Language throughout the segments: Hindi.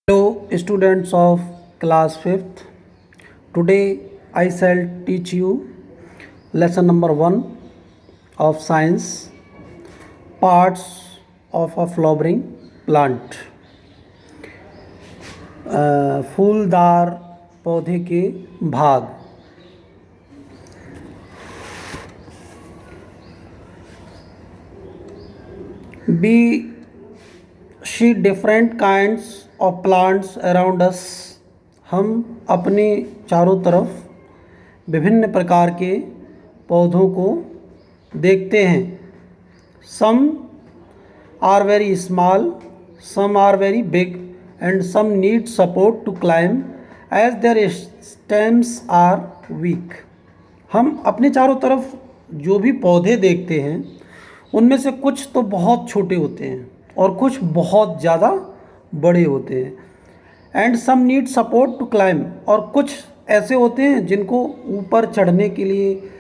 Hello, students of class 5th. Today I shall teach you lesson number 1 of science, parts of a flowering plant. फूलदार पौधे के भाग. We see different kinds of plants around us. हम अपने चारों तरफ विभिन्न प्रकार के पौधों को देखते हैं. Some are very small, some are very big, and some need support to climb as their stems are weak. हम अपने चारों तरफ जो भी पौधे देखते हैं उनमें से कुछ तो बहुत छोटे होते हैं और कुछ बहुत ज़्यादा बड़े होते हैं. And some need support to climb, और कुछ ऐसे होते हैं जिनको ऊपर चढ़ने के लिए,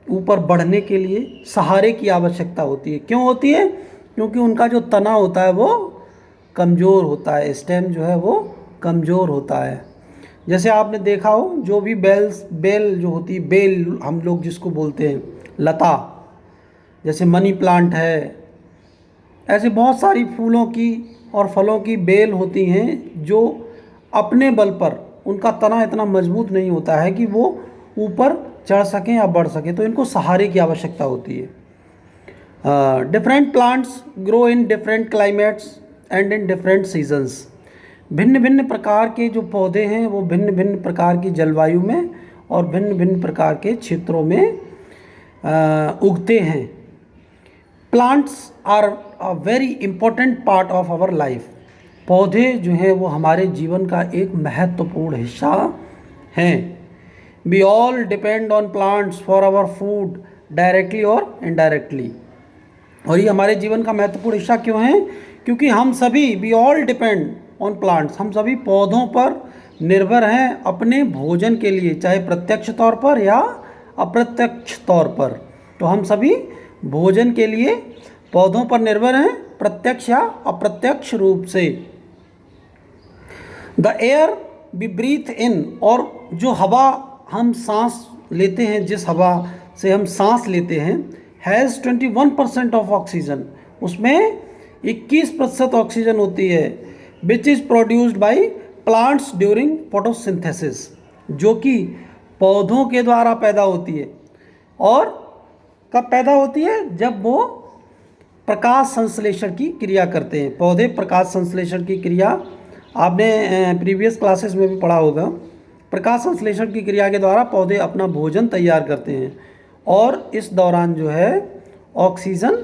ऊपर बढ़ने के लिए सहारे की आवश्यकता होती है. क्यों होती है? क्योंकि उनका जो तना होता है वो कमज़ोर होता है, स्टेम जो है वो कमज़ोर होता है. जैसे आपने देखा हो, जो भी बेल जो होती है, बेल हम लोग जिसको बोलते हैं लता, जैसे मनी प्लांट है, ऐसे बहुत सारी फूलों की और फलों की बेल होती हैं जो अपने बल पर, उनका तना इतना मजबूत नहीं होता है कि वो ऊपर चढ़ सकें या बढ़ सकें, तो इनको सहारे की आवश्यकता होती है. Different plants grow in different climates and in different seasons. भिन्न भिन्न प्रकार के जो पौधे हैं वो भिन्न भिन्न प्रकार की जलवायु में और भिन्न भिन्न प्रकार के क्षेत्रों में उगते हैं. Plants are a very important part of our life. पौधे जो हैं वो हमारे जीवन का एक महत्वपूर्ण हिस्सा हैं. We all depend on plants for our food directly और इनडायरेक्टली. और ये हमारे जीवन का महत्वपूर्ण हिस्सा क्यों है? क्योंकि हम सभी, we all depend on plants, हम सभी पौधों पर निर्भर हैं अपने भोजन के लिए, चाहे प्रत्यक्ष तौर पर या अप्रत्यक्ष तौर पर. तो हम सभी भोजन के लिए पौधों पर निर्भर हैं, प्रत्यक्ष या अप्रत्यक्ष रूप से. द एयर वी ब्रीथ इन, और जो हवा हम सांस लेते हैं, जिस हवा से हम सांस लेते हैं, हैज़ 21% ऑफ ऑक्सीजन, उसमें 21% ऑक्सीजन होती है. Which is produced by plants during photosynthesis, जो कि पौधों के द्वारा पैदा होती है. और कब पैदा होती है? जब वो प्रकाश संश्लेषण की क्रिया करते हैं. पौधे प्रकाश संश्लेषण की क्रिया, आपने प्रीवियस क्लासेस में भी पढ़ा होगा. प्रकाश संश्लेषण की क्रिया के द्वारा पौधे अपना भोजन तैयार करते हैं और इस दौरान जो है ऑक्सीजन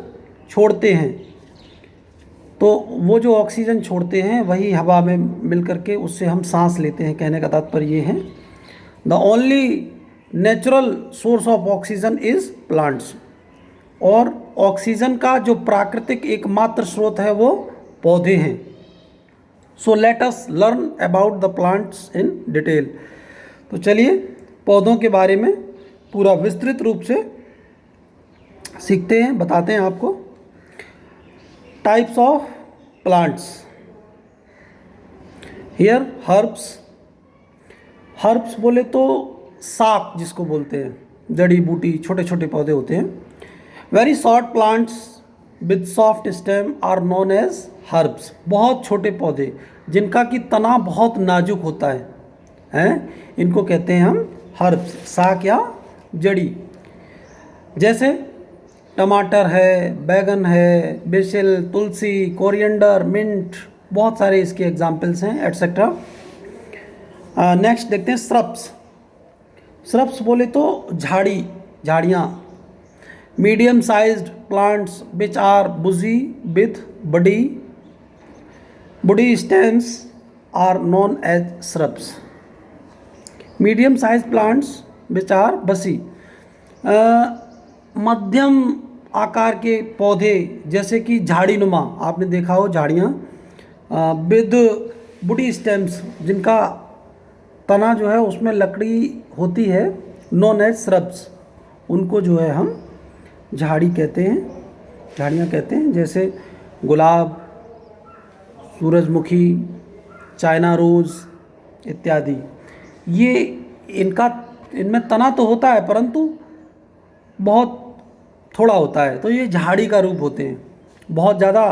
छोड़ते हैं. तो वो जो ऑक्सीजन छोड़ते हैं वही हवा में मिल करके उससे हम सांस लेते हैं. कहने का तात्पर्य ये है, the only natural source of oxygen is plants. और ऑक्सीजन का जो प्राकृतिक एकमात्र स्रोत है वो पौधे हैं. So let us learn about the plants in detail. तो चलिए पौधों के बारे में पूरा विस्तृत रूप से सीखते हैं, बताते हैं आपको. Types of plants. Here herbs. Herbs बोले तो साग जिसको बोलते हैं, जड़ी बूटी, छोटे छोटे पौधे होते हैं. Very short plants with soft stem are known as herbs. बहुत छोटे पौधे जिनका कि तना बहुत नाजुक होता है, इनको कहते हैं हम हर्ब्स, साग या जड़ी. जैसे टमाटर है, बैगन है, बेसिल, तुलसी, कोरिएंडर, मिंट, बहुत सारे इसके एग्जाम्पल्स हैं, एट्सेट्रा. नेक्स्ट देखते हैं श्रब्स. श्रब्स बोले तो झाड़ियाँ. Medium sized plants which are bushy with woody stems are known as shrubs. Medium size plants which are bushy, मध्यम आकार के पौधे जैसे कि झाड़ीनुमा, आपने देखा हो झाड़ियाँ, विद बुडी स्टेम्स, जिनका तना जो है उसमें लकड़ी होती है, नोन एज श्रब्स, उनको जो है हम झाड़ियाँ कहते हैं. जैसे गुलाब, सूरजमुखी, चाइना रोज़ इत्यादि। ये इनमें तना तो होता है परंतु बहुत थोड़ा होता है, तो ये झाड़ी का रूप होते हैं। बहुत ज़्यादा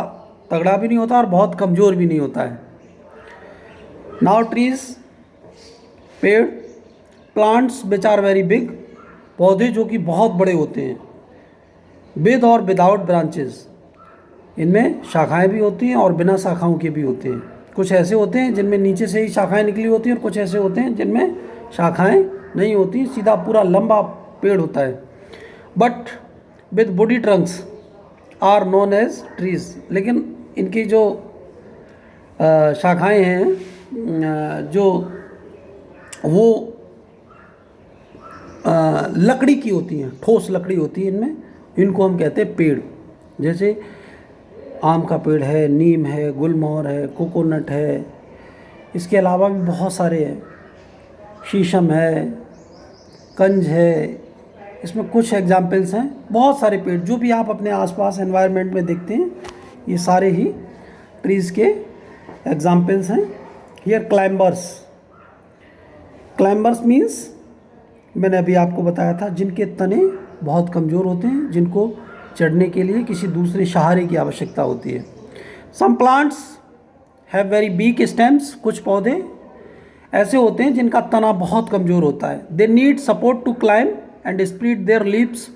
तगड़ा भी नहीं होता और बहुत कमज़ोर भी नहीं होता है। नाउ ट्रीज, पेड़, plants which are very big, पौधे जो कि बहुत बड़े होते हैं, विद और विदाउट ब्रांचेस, इनमें शाखाएं भी होती हैं और बिना शाखाओं के भी होते हैं। कुछ ऐसे होते हैं जिनमें नीचे से ही शाखाएं निकली होती हैं और कुछ ऐसे होते हैं जिनमें शाखाएं नहीं होती, सीधा पूरा लंबा पेड़ होता है। But with woody trunks are known as trees, लेकिन इनकी जो शाखाएं हैं जो वो लकड़ी की होती हैं, ठोस लकड़ी होती है इनमें, इनको हम कहते हैं पेड़। जैसे आम का पेड़ है, नीम है, गुलमोहर है, कोकोनट है, इसके अलावा भी बहुत सारे हैं, शीशम है, कंज है, इसमें कुछ एग्जाम्पल्स हैं। बहुत सारे पेड़ जो भी आप अपने आसपास एनवायरनमेंट में देखते हैं, ये सारे ही ट्रीज़ के एग्जाम्पल्स हैं। हियर क्लाइंबर्स, क्लाइंबर्स मीन्स मैंने अभी आपको बताया था जिनके तने बहुत कमज़ोर होते हैं, जिनको चढ़ने के लिए किसी दूसरे सहारे की आवश्यकता होती है। Some plants have very weak stems, कुछ पौधे ऐसे होते हैं जिनका तना बहुत कमज़ोर होता है। They need support to climb and spread their leaves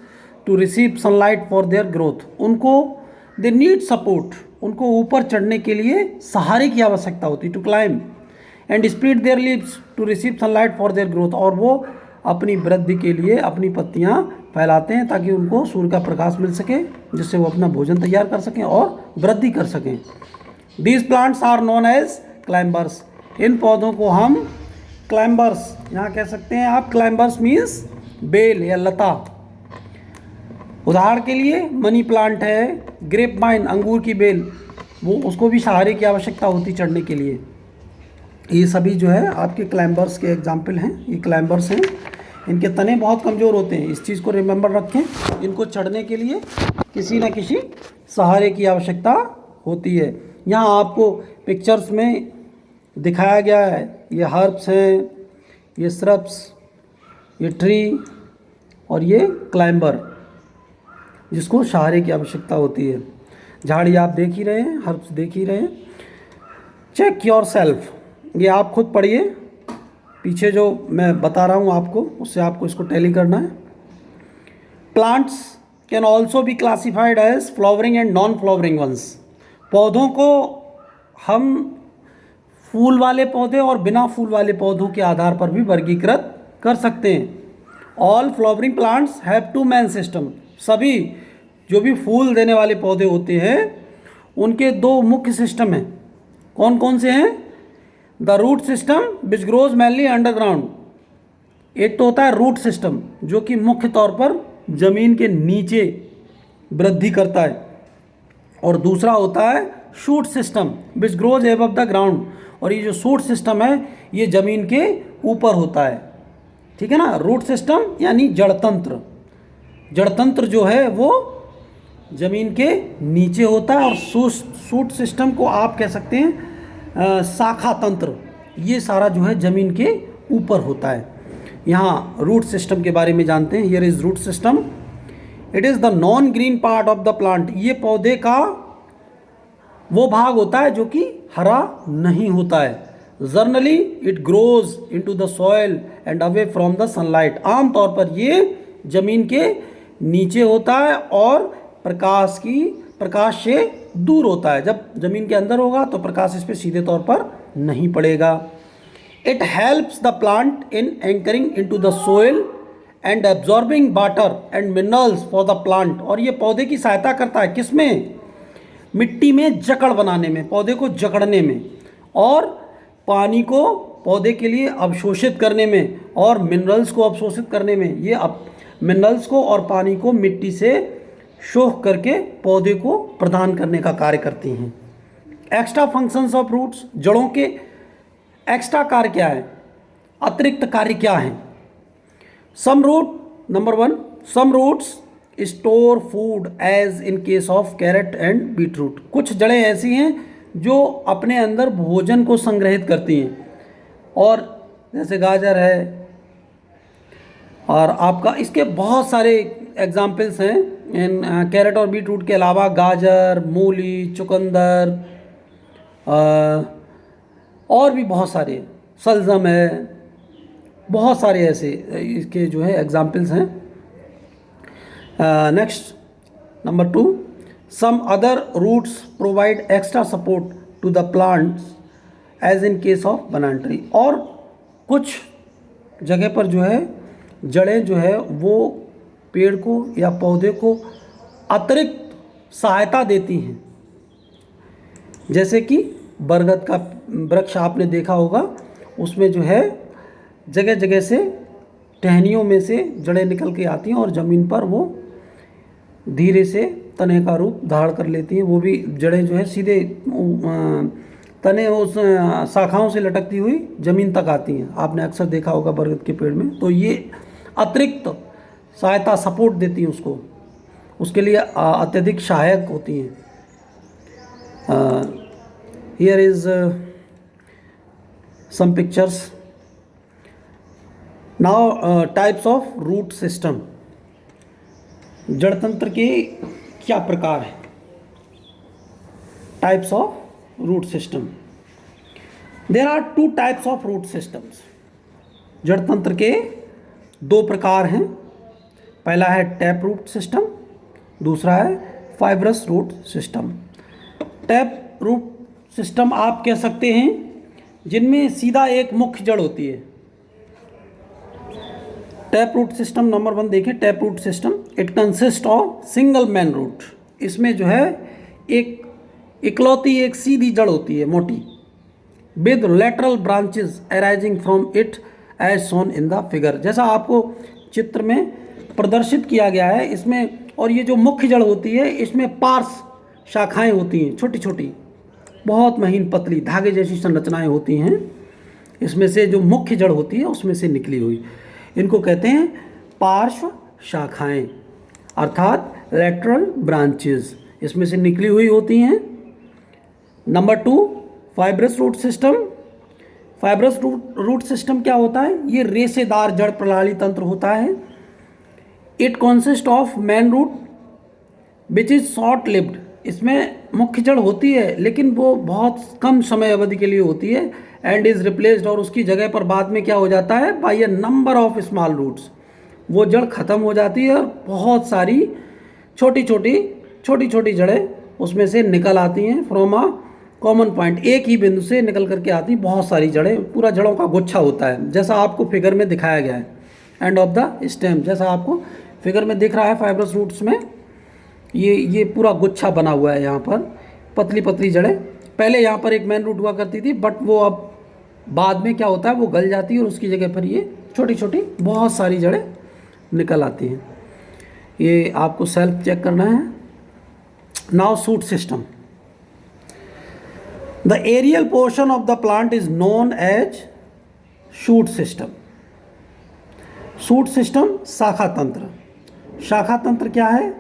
to receive sunlight for their growth. उनको दे नीड सपोर्ट, उनको ऊपर चढ़ने के लिए सहारे की आवश्यकता होती है, to climb and spread their leaves to receive sunlight for their growth, और वो अपनी वृद्धि के लिए अपनी पत्तियां फैलाते हैं ताकि उनको सूर्य का प्रकाश मिल सके, जिससे वो अपना भोजन तैयार कर सकें और वृद्धि कर सकें। These plants are known as climbers, इन पौधों को हम क्लाइंबर्स यहाँ कह सकते हैं आप। क्लाइंबर्स मीन्स बेल या लता। उदाहरण के लिए मनी प्लांट है, ग्रेप वाइन अंगूर की बेल, वो उसको भी सहारे की आवश्यकता होती चढ़ने के लिए। ये सभी जो है आपके क्लाइंबर्स के एग्जाम्पल हैं, ये क्लाइंबर्स हैं। इनके तने बहुत कमज़ोर होते हैं, इस चीज़ को रिमेंबर रखें। इनको चढ़ने के लिए किसी न किसी सहारे की आवश्यकता होती है। यहाँ आपको पिक्चर्स में दिखाया गया है, ये हर्ब्स हैं, ये श्रब्स, ये ट्री और ये क्लाइंबर, जिसको सहारे की आवश्यकता होती है। झाड़ी आप देख ही रहे हैं, हर्ब्स देख ही रहे हैं। चेक योर सेल्फ, ये आप खुद पढ़िए, पीछे जो मैं बता रहा हूँ आपको उससे आपको इसको टैली करना है। Plants can also be classified as flowering and non flowering ones, पौधों को हम फूल वाले पौधे और बिना फूल वाले पौधों के आधार पर भी वर्गीकृत कर सकते हैं। All flowering plants have two main system, सभी जो भी फूल देने वाले पौधे होते हैं उनके दो मुख्य सिस्टम हैं। कौन कौन से हैं? The root system which grows mainly underground, एक तो होता है रूट सिस्टम जो कि मुख्य तौर पर जमीन के नीचे वृद्धि करता है, और दूसरा होता है shoot system which grows above the ground, और ये जो शूट सिस्टम है ये जमीन के ऊपर होता है। ठीक है ना, रूट सिस्टम यानी जड़तंत्र, जड़तंत्र जो है वो जमीन के नीचे होता है, और शूट सिस्टम को आप कह सकते हैं शाखा तंत्र, ये सारा जो है जमीन के ऊपर होता है। यहाँ रूट सिस्टम के बारे में जानते हैं। Here is root system, it is the non green part of the plant, ये पौधे का वो भाग होता है जो कि हरा नहीं होता है। Generally it grows into the soil and away from the sunlight, आमतौर पर ये जमीन के नीचे होता है और प्रकाश से दूर होता है। जब जमीन के अंदर होगा तो प्रकाश इस पर सीधे तौर पर नहीं पड़ेगा। It helps the plant in anchoring into the soil and absorbing water and minerals for the plant, और ये पौधे की सहायता करता है किसमें? मिट्टी में जकड़ बनाने में, पौधे को जकड़ने में, और पानी को पौधे के लिए अवशोषित करने में, और मिनरल्स को अवशोषित करने में। ये मिनरल्स को और पानी को मिट्टी से शोख करके पौधे को प्रदान करने का कार्य करती हैं। एक्स्ट्रा फंक्शंस ऑफ रूट्स, जड़ों के एक्स्ट्रा कार्य क्या है, अतिरिक्त कार्य क्या हैं? Some root, number 1, some roots store food as in case of carrot and beetroot, कुछ जड़ें ऐसी हैं जो अपने अंदर भोजन को संग्रहित करती हैं। और जैसे गाजर है, और आपका इसके बहुत सारे एग्जाम्पल्स हैं। इन कैरेट और बीटरूट के अलावा गाजर, मूली, चुकंदर, और भी बहुत सारे, सलजम है, बहुत सारे ऐसे इसके जो है एग्जाम्पल्स हैं। Next, number 2, some other roots provide extra support to the plants as in case of banana tree. और कुछ जगह पर जो है जड़ें जो है वो पेड़ को या पौधे को अतिरिक्त सहायता देती हैं। जैसे कि बरगद का वृक्ष आपने देखा होगा, उसमें जो है जगह जगह से टहनियों में से जड़ें निकल के आती हैं और ज़मीन पर वो धीरे से तने का रूप धारण कर लेती हैं। वो भी जड़ें जो है सीधे तने उस शाखाओं से लटकती हुई ज़मीन तक आती हैं। आपने अक्सर देखा होगा बरगद के पेड़ में। तो ये अतिरिक्त सहायता, सपोर्ट देती हैं उसको, उसके लिए अत्यधिक सहायक होती हैं। Here is some pictures. Now types of root system. जड़ तंत्र के क्या प्रकार हैं? Types of root system. There are 2 types of root systems. जड़ तंत्र के 2 प्रकार हैं। पहला है टैप रूट सिस्टम, दूसरा है fibrous root system. Tap root system आप कह सकते हैं जिनमें सीधा एक मुख्य जड़ होती है। टैप रूट सिस्टम नंबर 1 देखें। Tap root system, it consist of single main root. इसमें जो है एक इकलौती एक सीधी जड़ होती है, मोटी, with lateral branches arising from it as shown in the figure. जैसा आपको चित्र में प्रदर्शित किया गया है इसमें। और ये जो मुख्य जड़ होती है इसमें पार्श्व शाखाएं होती हैं, छोटी छोटी, बहुत महीन पतली धागे जैसी संरचनाएं होती हैं। इसमें से जो मुख्य जड़ होती है उसमें से निकली हुई, इनको कहते हैं पार्श्व शाखाएं, अर्थात लेटरल ब्रांचेस, इसमें से निकली हुई होती हैं। Number 2, fibrous root system. Fibrous root system क्या होता है? ये रेशेदार जड़ प्रणाली तंत्र होता है। It consist of main root which is short lived. इसमें मुख्य जड़ होती है लेकिन वो बहुत कम समय अवधि के लिए होती है। एंड इज रिप्लेस्ड, और उसकी जगह पर बाद में क्या हो जाता है? By a number of small roots. वो जड़ खत्म हो जाती है और बहुत सारी छोटी छोटी जड़ें उसमें से निकल आती हैं। फ्रॉम अ कॉमन पॉइंट, एक ही बिंदु से निकल करके आती बहुत सारी जड़ें, पूरा जड़ों का गुच्छा होता है, जैसा आपको फिगर में दिखाया गया है। एंड ऑफ द स्टेम, जैसा आपको फिगर में दिख रहा है फाइब्रस रूट्स में, ये पूरा गुच्छा बना हुआ है। यहाँ पर पतली पतली जड़ें, पहले यहाँ पर एक मेन रूट हुआ करती थी, बट वो अब बाद में क्या होता है, वो गल जाती है और उसकी जगह पर ये छोटी छोटी बहुत सारी जड़ें निकल आती हैं। ये आपको सेल्फ चेक करना है। Now shoot system. The aerial portion of the plant is known as shoot system. Shoot system शाखा तंत्र। शाखा तंत्र क्या है?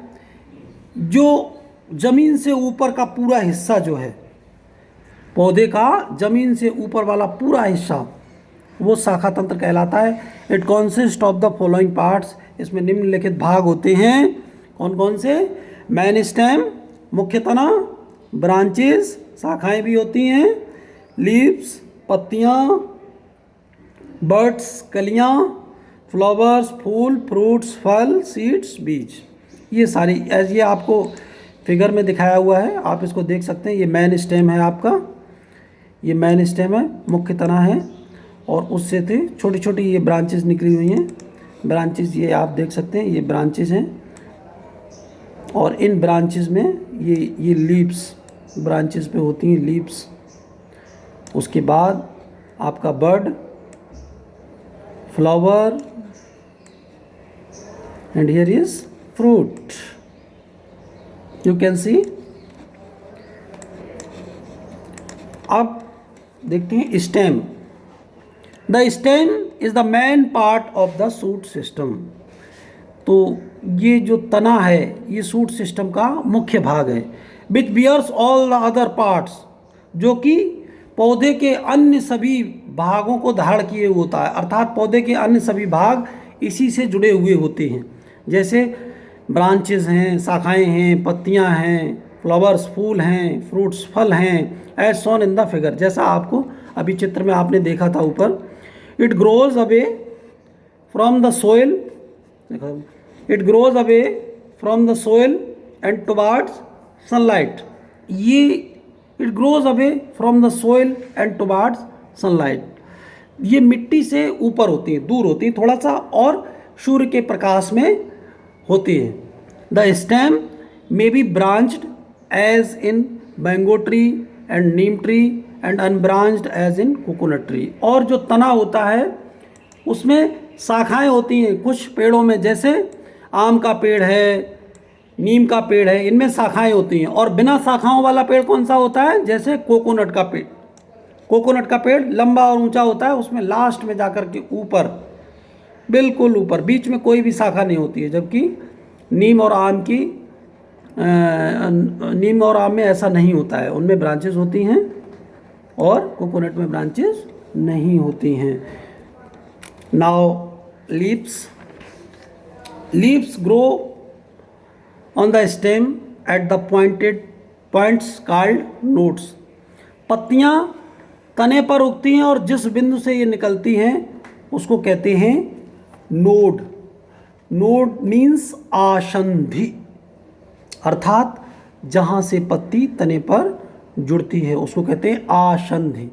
जो जमीन से ऊपर का पूरा हिस्सा जो है पौधे का, जमीन से ऊपर वाला पूरा हिस्सा, वो शाखा तंत्र कहलाता है। It consist of the following parts. इसमें निम्नलिखित भाग होते हैं। कौन कौन से? मेन स्टेम, मुख्य तना, ब्रांचेस, शाखाएं भी होती हैं, लीव्स, पत्तियां, बर्ड्स, कलियां, फ्लावर्स, फूल, फ्रूट्स, फल, सीड्स, बीज। ये सारी एज ये आपको फिगर में दिखाया हुआ है, आप इसको देख सकते हैं। ये मेन स्टेम है आपका, ये मेन स्टेम है, मुख्य तना है, और उससे थे छोटी छोटी ये ब्रांचेस निकली हुई हैं। ब्रांचेस ये आप देख सकते हैं, ये ब्रांचेस हैं, और इन ब्रांचेस में ये लीव्स ब्रांचेस पे होती हैं, लीव्स। उसके बाद आपका bird, flower, and here is fruit. You can see. अब देखते हैं stem. The stem is the main part of the shoot system. तो ये जो तना है ये शूट सिस्टम का मुख्य भाग है। Which bears all the other parts, जो कि पौधे के अन्य सभी भागों को धारण किए हुए होता है, अर्थात पौधे के अन्य सभी भाग इसी से जुड़े हुए होते हैं। जैसे ब्रांचेस हैं, शाखाएं हैं, पत्तियां हैं, फ्लावर्स फूल हैं, फ्रूट्स फल हैं, as shown in the figure, जैसा आपको अभी चित्र में आपने देखा था ऊपर। It grows away from the soil, it grows away from the soil and towards sunlight. ये it grows away from the soil and towards sunlight, ये मिट्टी से ऊपर होती है, दूर होती है थोड़ा सा, और सूर्य के प्रकाश में होती है। The stem may be branched as in mango tree and neem tree and unbranched as in coconut tree. और जो तना होता है उसमें शाखाएं होती हैं कुछ पेड़ों में, जैसे आम का पेड़ है, नीम का पेड़ है, इनमें शाखाएं होती हैं। और बिना शाखाओं वाला पेड़ कौन सा होता है? जैसे कोकोनट का पेड़। कोकोनट का पेड़ लंबा और ऊंचा होता है, उसमें लास्ट में जाकर के ऊपर, बिल्कुल ऊपर, बीच में कोई भी शाखा नहीं होती है। जबकि नीम और आम में ऐसा नहीं होता है, उनमें ब्रांचेस होती हैं और कोकोनट में ब्रांचेस नहीं होती हैं। Now leaves grow on the stem at the points called nodes. पत्तियां तने पर उगती हैं और जिस बिंदु से ये निकलती हैं उसको कहते हैं नोड। नोड मीन्स आसंधि, अर्थात जहाँ से पत्ती तने पर जुड़ती है उसको कहते हैं आसंधि।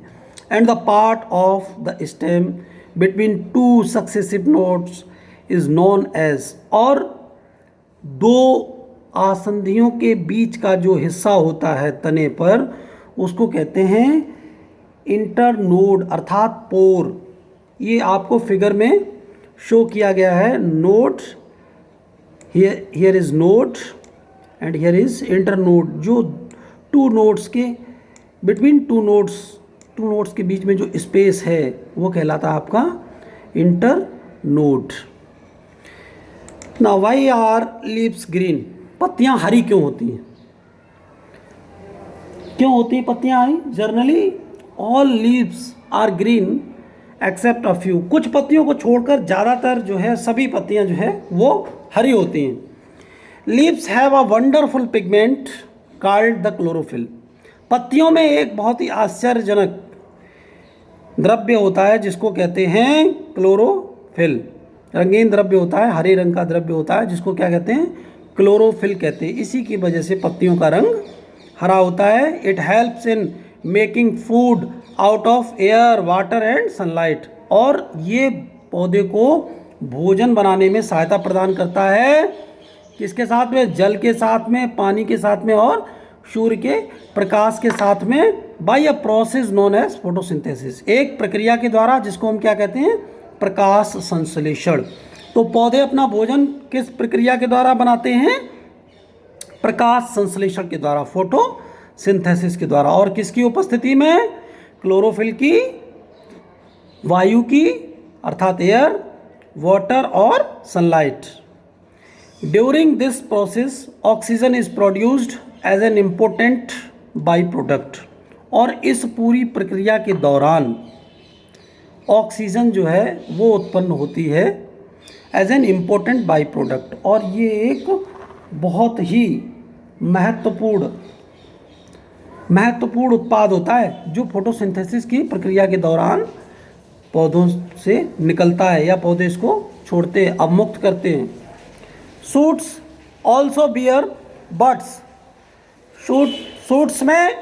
And the part of the stem between two successive nodes is known as, और दो आसंधियों के बीच का जो हिस्सा होता है तने पर उसको कहते हैं इंटरनोड, अर्थात पोर। ये आपको फिगर में शो किया गया है। Node, here is node and here is internode. जो टू नोड्स के बिटवीन टू नोड्स के बीच में जो स्पेस है वो कहलाता है आपका internode. Now why are leaves green? पत्तियां हरी क्यों होती हैं? क्यों होती हैं पत्तियां हरी? Generally all leaves are green except a few. कुछ पत्तियों को छोड़कर ज़्यादातर जो है सभी पत्तियां जो है वो हरी होती हैं। Leaves have a wonderful pigment called the chlorophyll. पत्तियों में एक बहुत ही आश्चर्यजनक द्रव्य होता है जिसको कहते हैं क्लोरोफिल। रंगीन द्रव्य होता है, हरे रंग का द्रव्य होता है जिसको क्या कहते हैं? क्लोरोफिल कहते हैं। इसी की वजह से पत्तियों का रंग हरा होता है। It helps in making food out of air, water and sunlight. और ये पौधे को भोजन बनाने में सहायता प्रदान करता है। किसके साथ में? जल के साथ में, पानी के साथ में और सूर्य के प्रकाश के साथ में, by a process known as photosynthesis. एक प्रक्रिया के द्वारा जिसको हम क्या कहते हैं? प्रकाश संश्लेषण। तो पौधे अपना भोजन किस प्रक्रिया के द्वारा बनाते हैं? प्रकाश संश्लेषण के द्वारा, फोटोसिंथेसिस के द्वारा। और किसकी उपस्थिति में? क्लोरोफिल की, वायु की अर्थात एयर, वाटर और sunlight. During this process oxygen is produced as an important by product. और इस पूरी प्रक्रिया के दौरान ऑक्सीजन जो है वो उत्पन्न होती है as an important by product. और ये एक बहुत ही महत्वपूर्ण उत्पाद होता है जो फोटोसिंथेसिस की प्रक्रिया के दौरान पौधों से निकलता है या पौधे इसको छोड़ते हैं, अवमुक्त करते हैं। Shoots also bear buds. Shoots में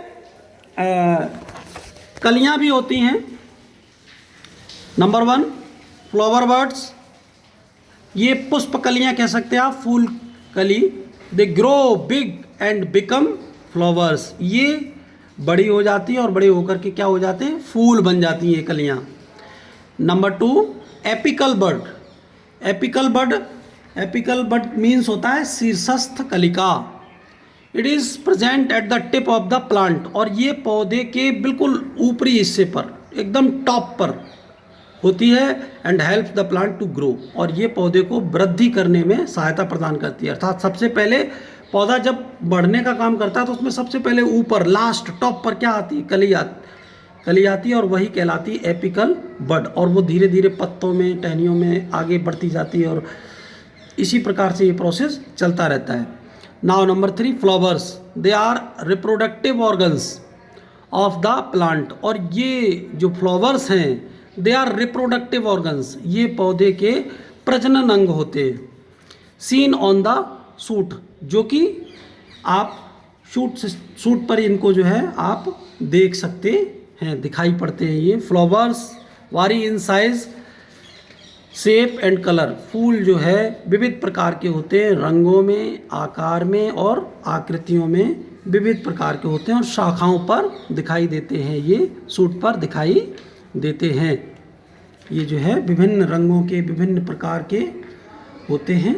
कलियां भी होती हैं। नंबर 1 फ्लावर बर्ड्स, ये पुष्प कलियां कह सकते हैं आप, फूल कली। They grow big and become flowers. ये बड़ी हो जाती है और बड़े होकर के क्या हो जाते हैं? फूल बन जाती हैं कलियां। Number 2 apical bud. Apical bud means होता है शीर्षस्थ कलिका। It is present at the tip of the plant. और ये पौधे के बिल्कुल ऊपरी हिस्से पर, एकदम टॉप पर होती है। And help the plant to grow. और ये पौधे को वृद्धि करने में सहायता प्रदान करती है। अर्थात सबसे पहले पौधा जब बढ़ने का काम करता है तो उसमें सबसे पहले ऊपर लास्ट टॉप पर क्या आती है, कली आती है, और वही कहलाती है एपिकल बड, और वो धीरे धीरे पत्तों में, टहनियों में आगे बढ़ती जाती है, और इसी प्रकार से ये प्रोसेस चलता रहता है। Now number 3, flowers, they are reproductive organs of the plant. और ये जो फ्लावर्स हैं, दे आर रिप्रोडक्टिव ऑर्गन्स, ये पौधे के प्रजनन अंग होते हैं। सीन ऑन द शूट, जो कि आप शूट पर इनको जो है आप देख सकते हैं, दिखाई पड़ते हैं। ये flowers vary in size, shape and colour, फूल जो है विविध प्रकार के होते हैं, रंगों में, आकार में और आकृतियों में विविध प्रकार के होते हैं, और शाखाओं पर दिखाई देते हैं, ये शूट पर दिखाई देते हैं। ये जो है विभिन्न रंगों के, विभिन्न प्रकार के होते हैं।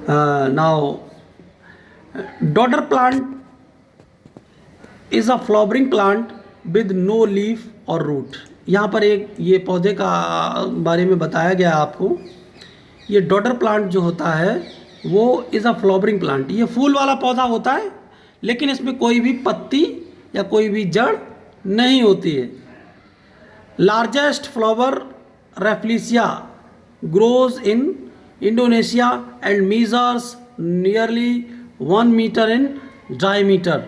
Now dodder plant is a flowering plant with no leaf और रूट। यहाँ पर एक ये पौधे का बारे में बताया गया आपको। ये डॉडर प्लांट जो होता है वो इज़ अ फ्लावरिंग प्लांट, ये फूल वाला पौधा होता है, लेकिन इसमें कोई भी पत्ती या कोई भी जड़ नहीं होती है। Largest flower rafflesia grows in Indonesia and measures nearly 1 metre in diameter.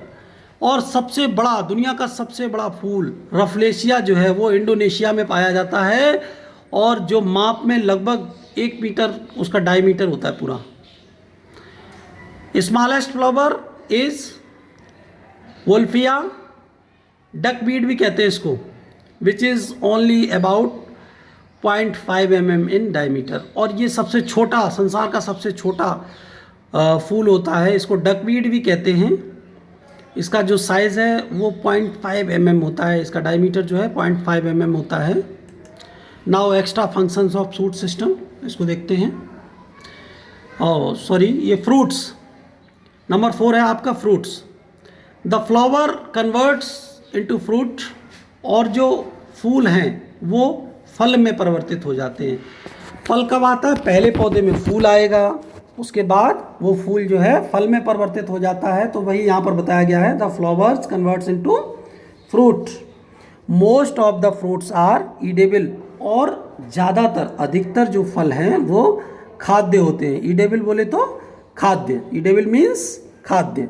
और सबसे बड़ा, दुनिया का सबसे बड़ा फूल रफलेशिया जो है वो इंडोनेशिया में पाया जाता है, और जो माप में लगभग 1 मीटर उसका डायमीटर होता है पूरा। Smallest flower is Wolffia, duckweed भी कहते हैं इसको, which is only about 0.5 mm in diameter. और ये सबसे छोटा, संसार का सबसे छोटा फूल होता है, इसको डकवीड भी कहते हैं। इसका जो साइज़ है वो 0.5 mm होता है, इसका डायमीटर जो है 0.5 mm होता है। Now extra functions of shoot system, इसको देखते हैं। और सॉरी, ये फ्रूट्स, नंबर 4 है आपका fruits. The flower converts into fruit, और जो फूल हैं वो फल में परिवर्तित हो जाते हैं। फल कब आता है? पहले पौधे में फूल आएगा, उसके बाद वो फूल जो है फल में परिवर्तित हो जाता है। तो वही यहाँ पर बताया गया है, the flowers converts into fruit. Most of the fruits are edible, और ज़्यादातर, अधिकतर जो फल हैं वो खाद्य होते हैं। ईडेबल बोले तो खाद्य, ईडेबल मीन्स खाद्य।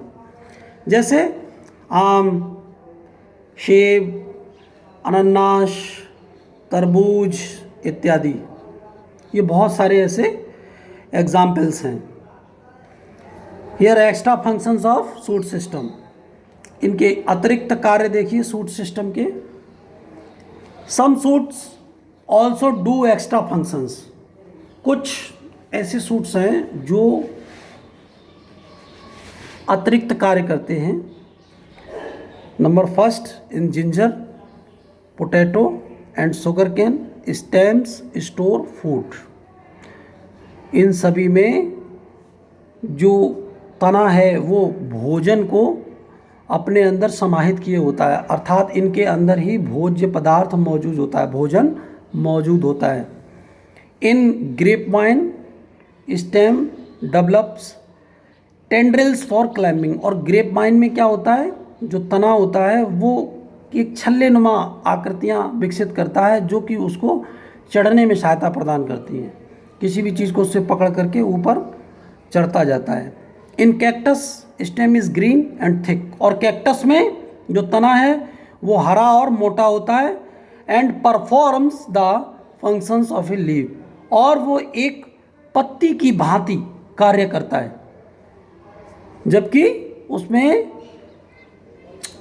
जैसे आम, सेब, अनानास, तरबूज इत्यादि, ये बहुत सारे ऐसे एग्जाम्पल्स हैं। Here extra functions of shoot system, इनके अतिरिक्त कार्य देखिए शूट सिस्टम के। Some shoots also do extra functions, कुछ ऐसे शूट्स हैं जो अतिरिक्त कार्य करते हैं। Number 1 in ginger, potato and sugarcane stems store food. इन सभी में जो तना है वो भोजन को अपने अंदर समाहित किए होता है, अर्थात इनके अंदर ही भोज्य पदार्थ मौजूद होता है, भोजन मौजूद होता है। In grapevine stem develops tendrils for climbing, और ग्रेप वाइन में क्या होता है, जो तना होता है वो एक छल्ले नुमा आकृतियाँ विकसित करता है, जो कि उसको चढ़ने में सहायता प्रदान करती हैं। किसी भी चीज़ को उससे पकड़ करके ऊपर चढ़ता जाता है। In cactus stem is green and thick, और कैक्टस में जो तना है वो हरा और मोटा होता है। And performs the functions of A leave, और वो एक पत्ती की भांति कार्य करता है, जबकि उसमें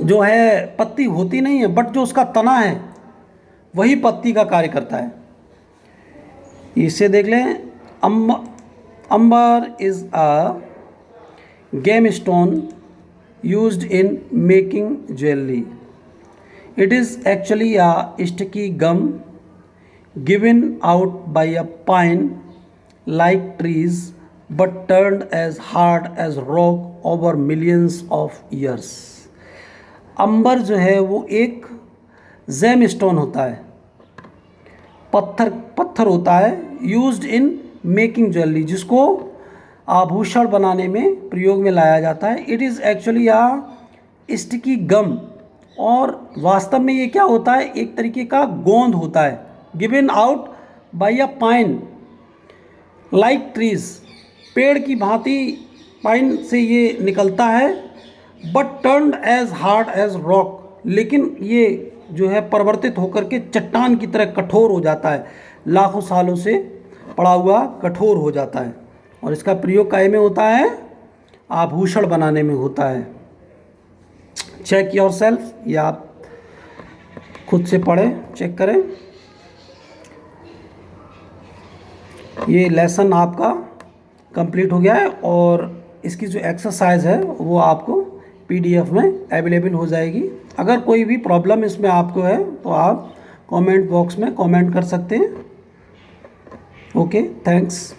जो है पत्ती होती नहीं है, बट जो उसका तना है वही पत्ती का कार्य करता है। इसे देख लें। Amber is a gemstone used in making jewellery. It is actually a sticky gum given out by a pine like trees, but turned as hard as rock over millions of years। अंबर जो है वो एक जेम स्टोन होता है, पत्थर होता है, यूज्ड इन मेकिंग ज्वेलरी, जिसको आभूषण बनाने में प्रयोग में लाया जाता है। इट इज़ एक्चुअली स्टिकी गम, और वास्तव में ये क्या होता है, एक तरीके का गोंद होता है। Given out by a pine like trees, पेड़ की भांति पाइन से ये निकलता है। But turned as hard as rock, लेकिन ये जो है परिवर्तित होकर के चट्टान की तरह कठोर हो जाता है, लाखों सालों से पड़ा हुआ कठोर हो जाता है। और इसका प्रयोग काय में होता है, आभूषण बनाने में होता है। चेक योर सेल्फ, या आप खुद से पढ़ें, चेक करें। ये लेसन आपका कंप्लीट हो गया है, और इसकी जो एक्सरसाइज है वो आपको पीडीएफ में अवेलेबल हो जाएगी। अगर कोई भी प्रॉब्लम इसमें आपको है तो आप कमेंट बॉक्स में कमेंट कर सकते हैं। Okay, thanks.